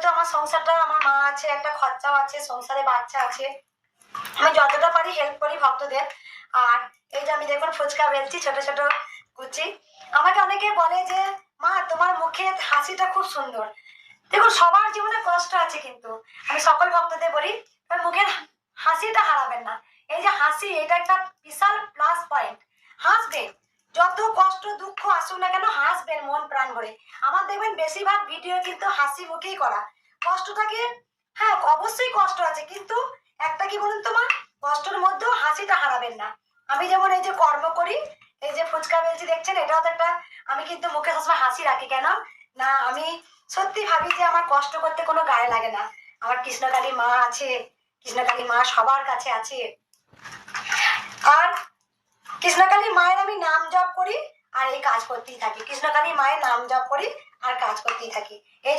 যেহেতু আমার সংসারটা, আমার মা আছে, একটা খরচাও আছে, সংসারে বাচ্চা আছে, আমি যতটা পারি হেল্প করি ভক্তদের। আর এই যে আমি দেখুন ফুচকা বেলছি ছোট ছোট কুচি। আমাকে অনেকে বলে যে মা তোমার মুখে হাসিটা খুব সুন্দর। দেখুন সবার জীবনে কষ্ট আছে, কিন্তু আমি সকল ভক্তদের বলি মুখের হাসিটা হারাবেন না। এই যে হাসি, এটা একটা বিশাল প্লাস পয়েন্ট। হাসবেন, যত কষ্ট দুঃখ আসুক না কেন হাসবেন মন প্রাণ ভরে। আমার দেখবেন বেশিরভাগ ভিডিও কিন্তু হাসি মুখেই করা। কষ্টটাকে, হ্যাঁ অবশ্যই কষ্ট আছে, কিন্তু একটা কি বলুন তো মা, কষ্টের মধ্যেও হাসিটা হারাবেন না। আমি যেমন এই যে কর্ম করি, এই যে ফুচকা বেলছি দেখছেন, এটাও তো একটা, আমি কিন্তু মুখে সবসময় হাসি রাখি। কেন না, আমি সত্যি ভাবি যে আমার কষ্ট করতে কোনো গায়ে লাগে না। আমার কৃষ্ণকালী মা আছে, কৃষ্ণকালী মা সবার কাছে আছে। আর কৃষ্ণকালী মায়ের আমি নাম জপ করি আর এই কাজ করতেই থাকি। কৃষ্ণকালী মায়ের নাম জপ করি আর কাজ করতেই থাকি। এই